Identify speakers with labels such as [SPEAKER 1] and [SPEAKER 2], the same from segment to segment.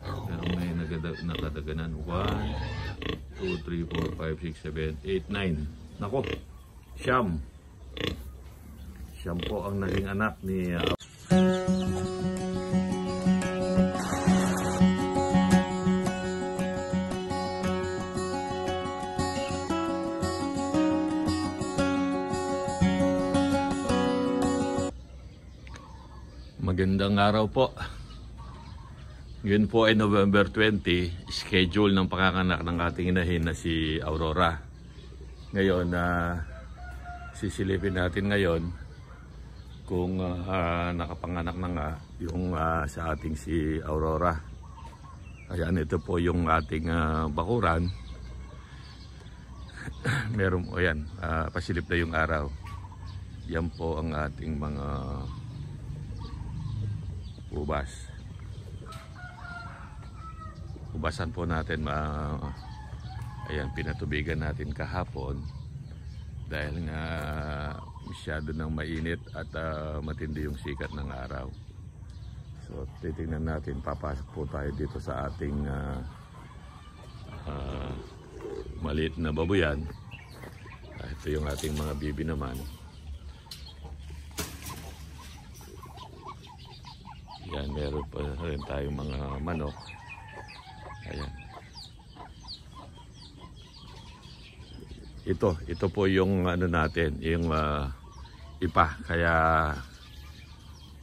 [SPEAKER 1] Pero may nakadaganan. 1, 2, 3, 4, 5, 6, 7, 8, 9. Nako, siyam. Siyam po ang naging anak ni Magandang araw po. Ngayon po ay November 20, schedule ng panganganak ng ating inahin na si Aurora. Ngayon, sisilipin natin ngayon kung nakapanganak na nga yung sa ating si Aurora. Ayan, ito po yung ating bakuran. Meron, ayan, pasilip na yung araw. Yan po ang ating mga ubas. Ubasan po natin, ayan, pinatubigan natin kahapon dahil nga masyado nang mainit at matindi yung sikat ng araw. So titingnan natin, papasok po tayo dito sa ating maliit na babuyan. Ito yung ating mga bibi naman. Yan, meron pa rin tayong mga manok. Ayan. Ito po yung ano natin, yung ipa. Kaya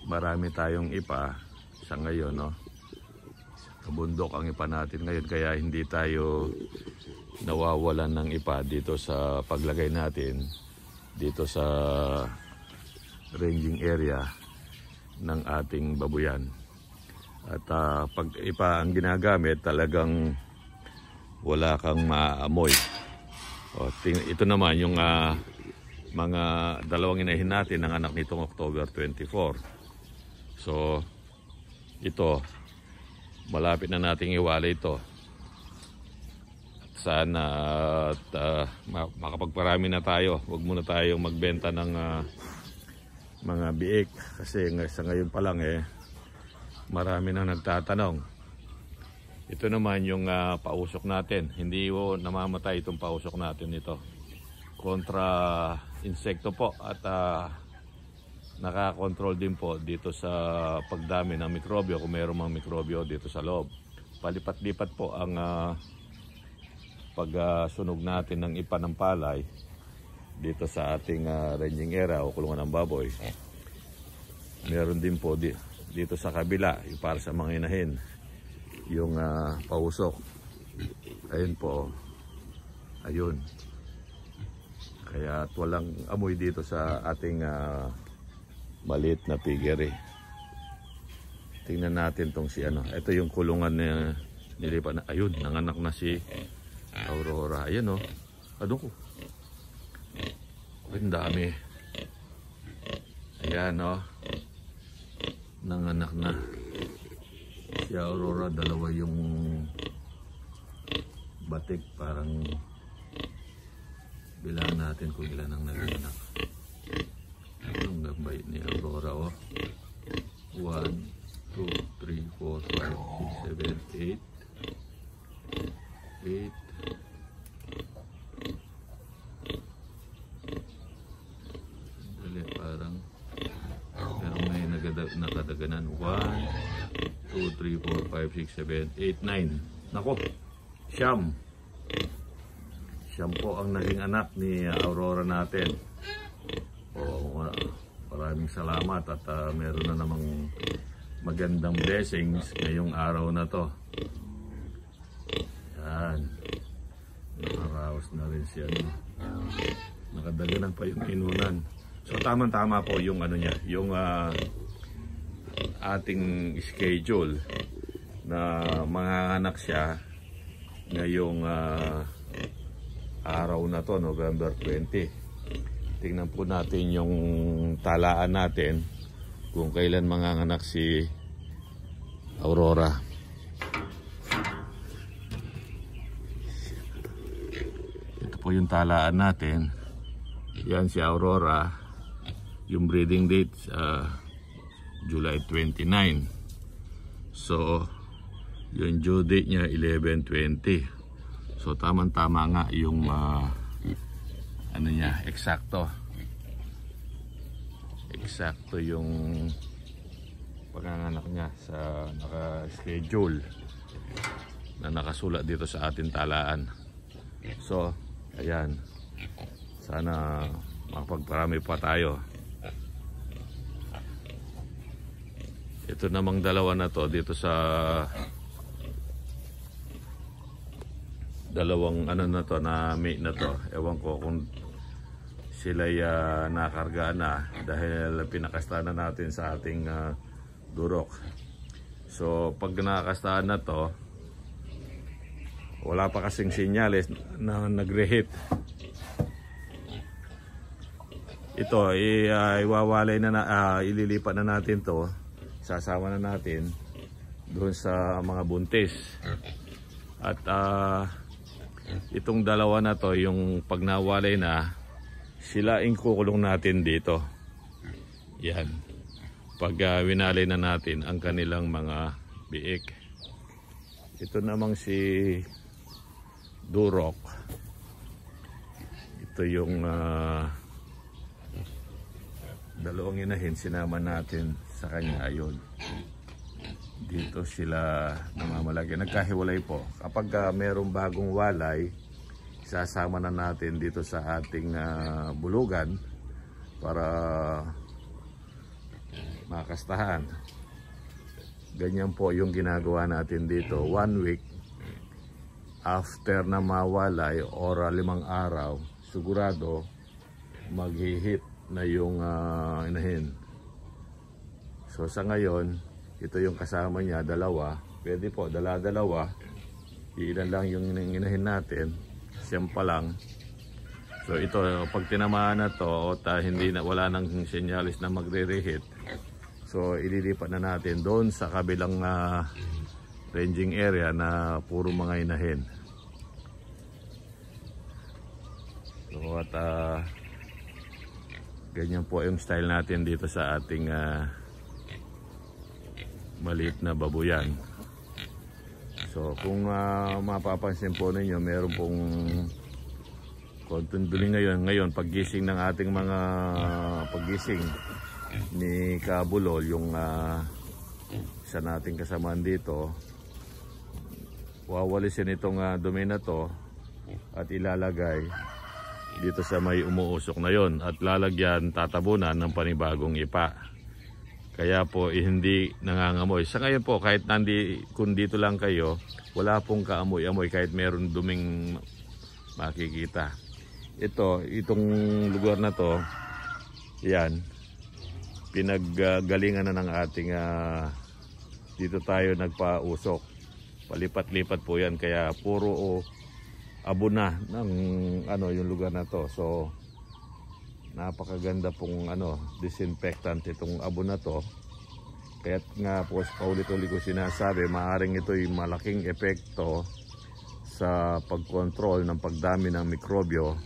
[SPEAKER 1] marami tayong ipa sa ngayon, no? Kabundok ang ipa natin ngayon, kaya hindi tayo nawawalan ng ipa dito sa paglagay natin dito sa ranging area ng ating babuyan. At pag ipa ang ginagamit, talagang wala kang maamoy. Ito naman yung mga dalawang inahin natin ng anak nitong October 24. So ito, malapit na nating iwala ito. Sana makapagparami na tayo. Huwag muna tayong magbenta ng mga biik, kasi sa ngayon pa lang marami nang nagtatanong. Ito naman yung pausok natin. Hindi namamatay itong pausok natin ito. Kontra insekto po, at nakakontrol din po dito sa pagdami ng mikrobyo, kung mayroong mga mikrobyo dito sa loob. Palipat-lipat po ang pagsunog natin ng ipa ng palay dito sa ating ranging area o kulungan ng baboy. Meron din po dito sa kabila, yung para sa mga inahin, yung pausok. Ayun po, ayun. Kaya walang amoy dito sa ating maliit na piggery. Tingnan natin tong si ano. Ito yung kulungan na nilipan na. Ayun, nanganak na si Aurora. Ayun, oh. Ano ko? Ang dami. Ayan, oh. Nanganak na si Aurora. Dalawa yung batik. Parang bilangan natin kung ilan ang nanganak. Ang gambay ni Aurora, oh. 1, 2, 3, 4, 5, 6, 7, 8. Parang pero may nakadaganan. 1, 2, 3, 4, 5, 6, 7, 8, 9. Nako, siyam. Siyam po ang naging anak ni Aurora natin. Maraming salamat at meron na namang magandang blessings ngayong araw na to. Yan, nakaraos na rin siya, no? Nakadaganan pa yung inunan. So tama-tama po yung ano niya, yung ating schedule na manganganak siya ngayong araw na to, November 20. Tingnan po natin yung talaan natin kung kailan manganganak si Aurora. Ito po yung talaan natin. Yan si Aurora. Yung breeding date July 29. So Yung due date niya 11/20. So tamang-tama nga yung ano niya, eksakto. Eksakto yung panganganak niya sa naka-schedule na nakasulat dito sa ating talaan. So, ayan. Sana makapagparami pa tayo. Ito namang dalawa na to dito sa dalawang ano na to na mate na to. Ewan ko kung sila'y nakarga na dahil pinakastahan na natin sa ating durok. So pag nakakastahan na to, wala pa kasing sinyales na nag-reheat. Ito iwawalay na, ililipat na natin to, sasama na natin doon sa mga buntis. At itong dalawa na to, yung pag nawalay na, sila kukulong natin dito. Yan. Pag winalay na natin ang kanilang mga biik. Ito namang si Durok. Ito yung dalawang inahin, sinama natin sa kanya. Ayun. Dito sila namamalagi. Nagkahiwalay po. Kapag mayroong bagong walay, sasama na natin dito sa ating bulugan para makastahan. Ganyan po yung ginagawa natin dito. 1 week after na mawalay or 5 araw, sigurado mag-hit na yung inahin. So sa ngayon, ito yung kasama niya, dalawa. Pwede po, dalawa. Ilan lang yung inahin natin. Siyam pa lang. So ito, pag tinamaan na to, hindi na, wala nang senyalis na magre-reheat. So ililipat na natin doon sa kabilang ranging area na puro mga inahin. So at ganyan po yung style natin dito sa ating maliit na babuyan. So kung mapapansin po ninyo, meron pong kontunduling ngayon paggising ng ating mga paggising ni Kabulol, yung isa nating kasamaan dito, wawalisin itong dumi na to at ilalagay dito sa may umuusok na yon at lalagyan, tatabunan ng panibagong ipa. Kaya po hindi nangangamoy. Sa ngayon po, kahit kung dito lang kayo, wala pong kaamoy-amoy kahit meron duming makikita. Itong lugar na to, yan, pinaggalingan na ng ating dito tayo nagpausok. Palipat-lipat po yan, kaya puro abo na ng yung lugar na to. So napakaganda pong disinfectant itong abo na to. Kaya't nga po paulit-ulit ko sinasabi, maaaring ito'y malaking epekto sa pagkontrol ng pagdami ng mikrobyo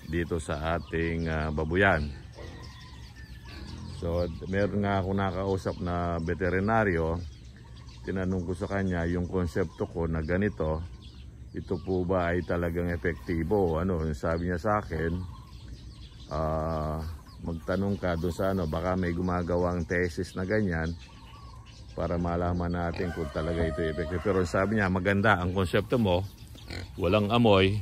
[SPEAKER 1] dito sa ating babuyan. So meron nga ako nakausap na veterinaryo, tinanong ko sa kanya yung konsepto ko na ganito, ito po ba ay talagang epektibo? Sabi niya sa akin, magtanong ka doon sa baka may gumagawang thesis na ganyan para malaman natin kung talaga ito epektibo. Pero sabi niya, maganda ang konsepto mo, walang amoy,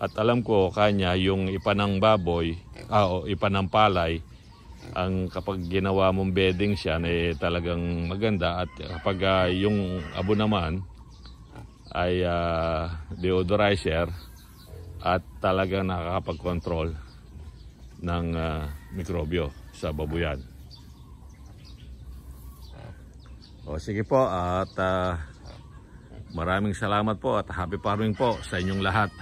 [SPEAKER 1] at alam ko kanya yung ipa ng baboy, o ipa ng palay, ang kapag ginawa mong bedding siya talagang maganda, at kapag yung abo naman ay deodorizer at talagang nakakapag-control ng mikrobyo sa babuyan. O sige po, at maraming salamat po at happy farming po sa inyong lahat.